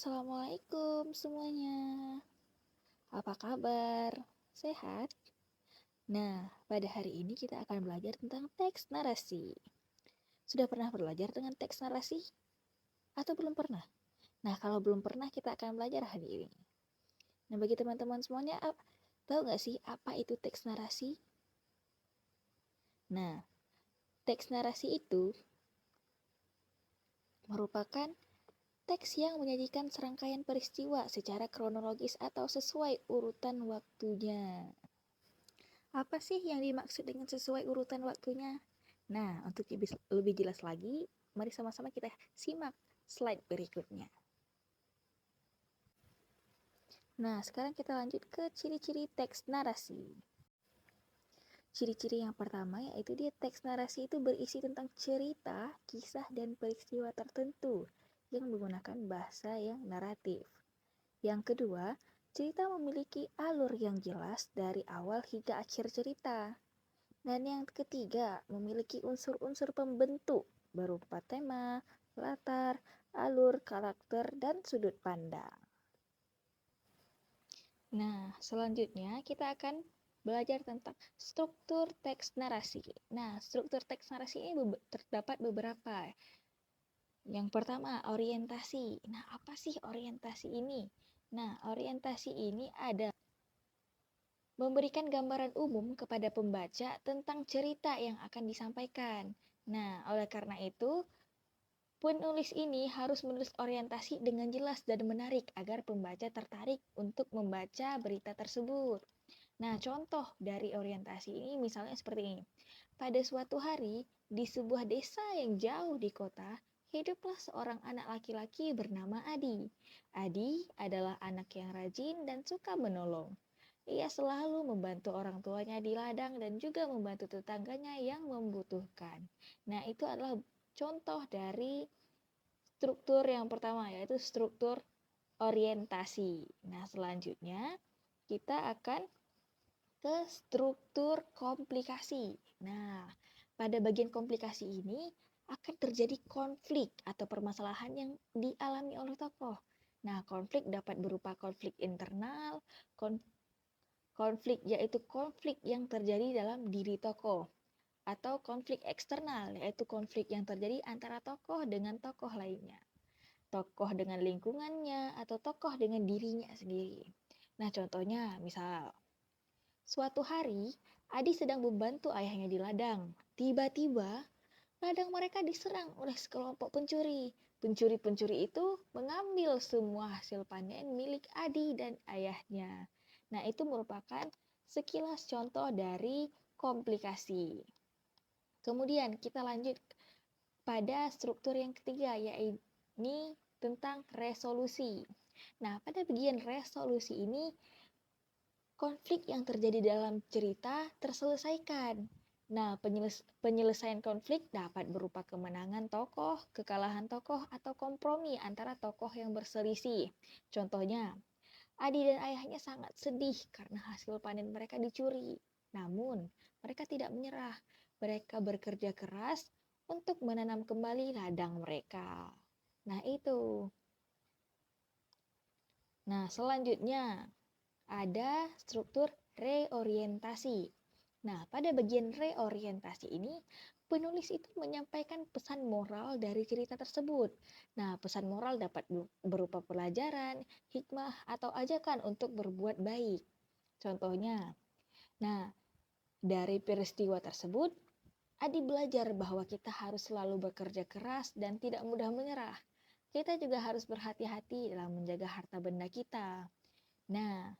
Assalamualaikum semuanya. Apa kabar? Sehat? Nah, pada hari ini kita akan belajar tentang teks narasi. Sudah pernah belajar dengan teks narasi? Atau belum pernah? Nah, kalau belum pernah kita akan belajar hari ini. Nah, bagi teman-teman semuanya, tahu nggak sih apa itu teks narasi? Nah, teks narasi itu merupakan teks yang menyajikan serangkaian peristiwa secara kronologis atau sesuai urutan waktunya. Apa sih yang dimaksud dengan sesuai urutan waktunya? Nah, untuk lebih jelas lagi, mari sama-sama kita simak slide berikutnya. Nah, sekarang kita lanjut ke ciri-ciri teks narasi. Ciri-ciri yang pertama yaitu teks narasi itu berisi tentang cerita, kisah, dan peristiwa tertentu yang menggunakan bahasa yang naratif. Yang kedua, cerita memiliki alur yang jelas dari awal hingga akhir cerita. Dan yang ketiga, memiliki unsur-unsur pembentuk berupa tema, latar, alur, karakter, dan sudut pandang. Nah, selanjutnya kita akan belajar tentang struktur teks narasi. Nah, struktur teks narasi ini terdapat beberapa. Yang pertama, orientasi. Nah, apa sih orientasi ini? Nah, orientasi ini ada memberikan gambaran umum kepada pembaca tentang cerita yang akan disampaikan. Nah, oleh karena itu, penulis ini harus menulis orientasi dengan jelas dan menarik agar pembaca tertarik untuk membaca berita tersebut. Nah, contoh dari orientasi ini misalnya seperti ini. Pada suatu hari, di sebuah desa yang jauh di kota, hiduplah seorang anak laki-laki bernama Adi. Adi adalah anak yang rajin dan suka menolong. Ia selalu membantu orang tuanya di ladang dan juga membantu tetangganya yang membutuhkan. Nah, itu adalah contoh dari struktur yang pertama, yaitu struktur orientasi. Nah, selanjutnya kita akan ke struktur komplikasi. Nah, pada bagian komplikasi ini akan terjadi konflik atau permasalahan yang dialami oleh tokoh. Nah, konflik dapat berupa konflik internal, konflik yaitu konflik yang terjadi dalam diri tokoh, atau konflik eksternal, yaitu konflik yang terjadi antara tokoh dengan tokoh lainnya, tokoh dengan lingkungannya, atau tokoh dengan dirinya sendiri. Nah, contohnya misal, suatu hari Adi sedang membantu ayahnya di ladang. Tiba-tiba, ladang mereka diserang oleh sekelompok pencuri. Pencuri-pencuri itu mengambil semua hasil panen milik Adi dan ayahnya. Nah, itu merupakan sekilas contoh dari komplikasi. Kemudian kita lanjut pada struktur yang ketiga, yaitu tentang resolusi. Nah, pada bagian resolusi ini, konflik yang terjadi dalam cerita terselesaikan. Nah, penyelesaian konflik dapat berupa kemenangan tokoh, kekalahan tokoh, atau kompromi antara tokoh yang berselisih. Contohnya, Adi dan ayahnya sangat sedih karena hasil panen mereka dicuri. Namun, mereka tidak menyerah. Mereka bekerja keras untuk menanam kembali ladang mereka. Nah, itu. Nah, selanjutnya ada struktur reorientasi. Nah, pada bagian reorientasi ini, penulis itu menyampaikan pesan moral dari cerita tersebut. Nah, pesan moral dapat berupa pelajaran, hikmah, atau ajakan untuk berbuat baik. Contohnya, nah, dari peristiwa tersebut, Adi belajar bahwa kita harus selalu bekerja keras dan tidak mudah menyerah. Kita juga harus berhati-hati dalam menjaga harta benda kita. Nah,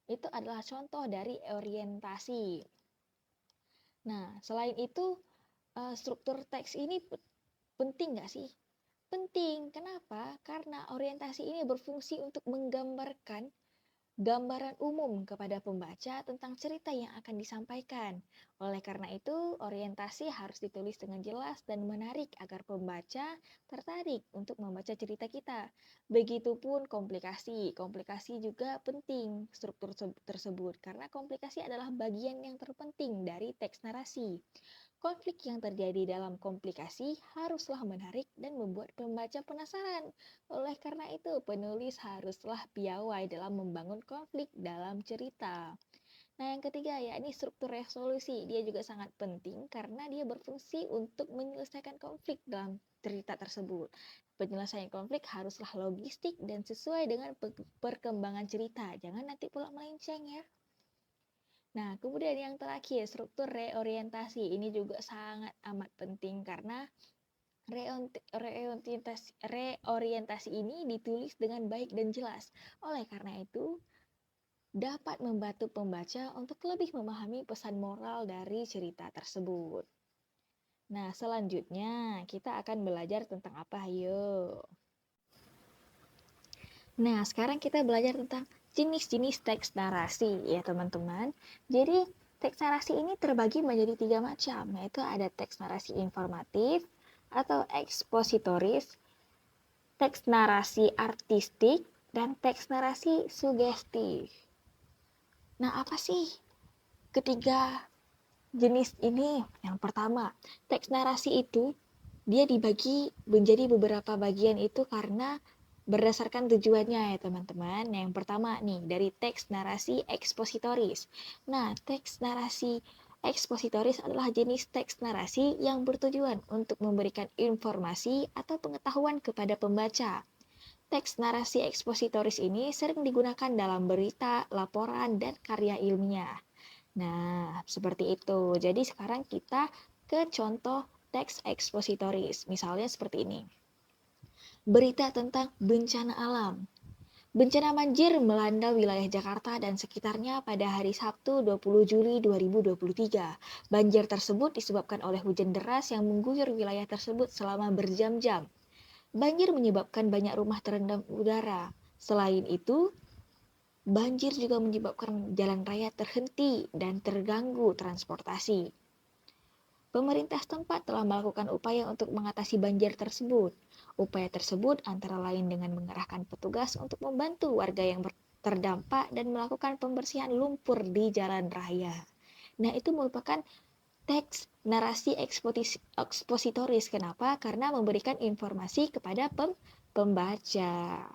itu adalah contoh dari orientasi. Nah, selain itu, struktur teks ini penting nggak sih? Penting. Kenapa? Karena orientasi ini berfungsi untuk menggambarkan gambaran umum kepada pembaca tentang cerita yang akan disampaikan. Oleh karena itu, orientasi harus ditulis dengan jelas dan menarik agar pembaca tertarik untuk membaca cerita kita. Begitupun komplikasi. Komplikasi juga penting struktur tersebut karena komplikasi adalah bagian yang terpenting dari teks narasi. Konflik yang terjadi dalam komplikasi haruslah menarik dan membuat pembaca penasaran. Oleh karena itu, penulis haruslah piawai dalam membangun konflik dalam cerita. Nah, yang ketiga yakni struktur resolusi. Dia juga sangat penting karena dia berfungsi untuk menyelesaikan konflik dalam cerita tersebut. Penyelesaian konflik haruslah logistik dan sesuai dengan perkembangan cerita. Jangan nanti pula melenceng ya. Nah, kemudian yang terakhir, struktur reorientasi. Ini juga sangat amat penting karena reorientasi ini ditulis dengan baik dan jelas. Oleh karena itu, dapat membantu pembaca untuk lebih memahami pesan moral dari cerita tersebut. Nah, selanjutnya kita akan belajar tentang apa? Yuk. Nah, sekarang kita belajar tentang jenis-jenis teks narasi ya teman-teman. Jadi, teks narasi ini terbagi menjadi 3 macam, yaitu ada teks narasi informatif atau ekspositoris, teks narasi artistik, dan teks narasi sugestif. Nah, apa sih ketiga jenis ini? Yang pertama, teks narasi itu dia dibagi menjadi beberapa bagian itu karena berdasarkan tujuannya ya teman-teman. Yang pertama nih, dari teks narasi ekspositoris. Nah, teks narasi ekspositoris adalah jenis teks narasi yang bertujuan untuk memberikan informasi atau pengetahuan kepada pembaca. Teks narasi ekspositoris ini sering digunakan dalam berita, laporan, dan karya ilmiah. Nah, seperti itu. Jadi sekarang kita ke contoh teks ekspositoris. Misalnya seperti ini. Berita tentang bencana alam. Bencana banjir melanda wilayah Jakarta dan sekitarnya pada hari Sabtu 20 Juli 2023. Banjir tersebut disebabkan oleh hujan deras yang mengguyur wilayah tersebut selama berjam-jam. Banjir menyebabkan banyak rumah terendam udara. Selain itu, banjir juga menyebabkan jalan raya terhenti dan terganggu transportasi. Pemerintah setempat telah melakukan upaya untuk mengatasi banjir tersebut. Upaya tersebut antara lain dengan mengerahkan petugas untuk membantu warga yang terdampak dan melakukan pembersihan lumpur di jalan raya. Nah, itu merupakan teks narasi ekspositoris. Kenapa? Karena memberikan informasi kepada pembaca.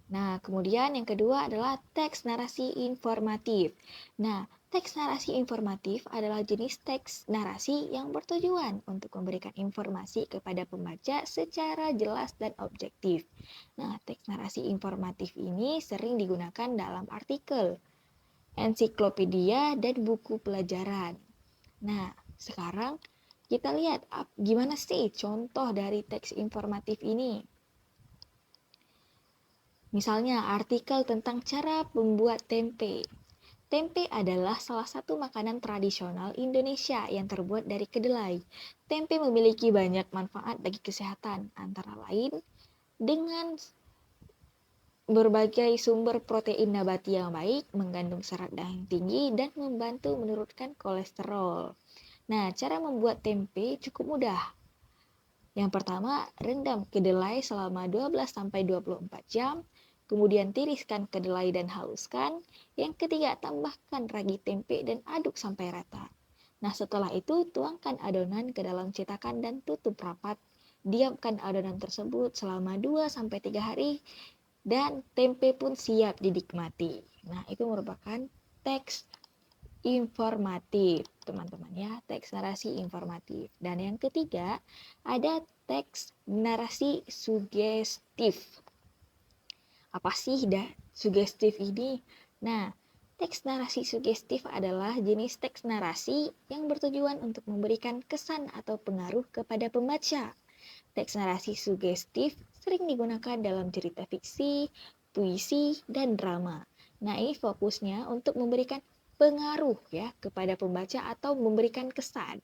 Nah, kemudian yang kedua adalah teks narasi informatif. Nah, teks narasi informatif adalah jenis teks narasi yang bertujuan untuk memberikan informasi kepada pembaca secara jelas dan objektif. Nah, teks narasi informatif ini sering digunakan dalam artikel, ensiklopedia, dan buku pelajaran. Nah, sekarang kita lihat gimana sih contoh dari teks informatif ini. Misalnya artikel tentang cara membuat tempe. Tempe adalah salah satu makanan tradisional Indonesia yang terbuat dari kedelai. Tempe memiliki banyak manfaat bagi kesehatan, antara lain dengan berbagai sumber protein nabati yang baik, mengandung serat yang tinggi, dan membantu menurunkan kolesterol. Nah, cara membuat tempe cukup mudah. Yang pertama, rendam kedelai selama 12-24 jam, kemudian tiriskan kedelai dan haluskan. Yang ketiga, tambahkan ragi tempe dan aduk sampai rata. Nah, setelah itu tuangkan adonan ke dalam cetakan dan tutup rapat. Diamkan adonan tersebut selama 2-3 hari dan tempe pun siap dinikmati. Nah, itu merupakan teks informatif, teman-teman ya, teks narasi informatif. Dan yang ketiga, ada teks narasi sugestif. Apa sih sugestif ini? Nah, teks narasi sugestif adalah jenis teks narasi yang bertujuan untuk memberikan kesan atau pengaruh kepada pembaca. Teks narasi sugestif sering digunakan dalam cerita fiksi, puisi, dan drama. Nah, ini fokusnya untuk memberikan pengaruh ya kepada pembaca atau memberikan kesan.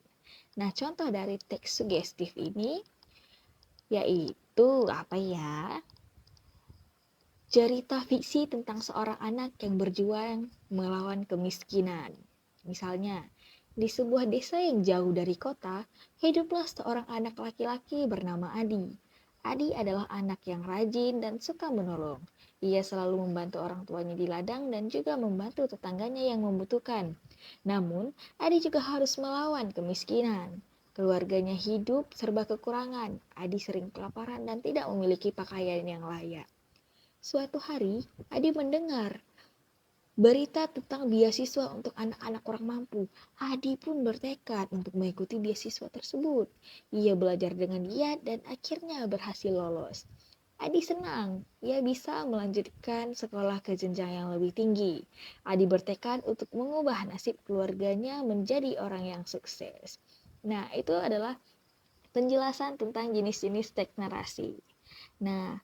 Nah, contoh dari teks sugestif ini yaitu apa ya? Cerita fiksi tentang seorang anak yang berjuang melawan kemiskinan. Misalnya, di sebuah desa yang jauh dari kota, hiduplah seorang anak laki-laki bernama Adi. Adi adalah anak yang rajin dan suka menolong. Ia selalu membantu orang tuanya di ladang dan juga membantu tetangganya yang membutuhkan. Namun, Adi juga harus melawan kemiskinan. Keluarganya hidup serba kekurangan. Adi sering kelaparan dan tidak memiliki pakaian yang layak. Suatu hari, Adi mendengar berita tentang beasiswa untuk anak-anak kurang mampu. Adi pun bertekad untuk mengikuti beasiswa tersebut. Ia belajar dengan giat dan akhirnya berhasil lolos. Adi senang, ia bisa melanjutkan sekolah ke jenjang yang lebih tinggi. Adi bertekad untuk mengubah nasib keluarganya menjadi orang yang sukses. Nah, itu adalah penjelasan tentang jenis-jenis teks narasi. Nah,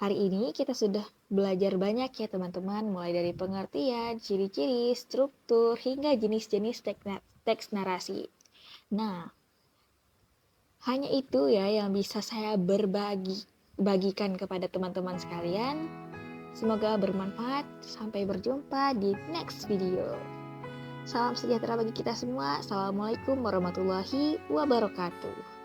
hari ini kita sudah belajar banyak ya teman-teman, mulai dari pengertian, ciri-ciri, struktur, hingga jenis-jenis teks narasi. Nah, hanya itu ya yang bisa saya bagikan kepada teman-teman sekalian. Semoga bermanfaat. Sampai berjumpa di next video. Salam sejahtera bagi kita semua. Assalamualaikum warahmatullahi wabarakatuh.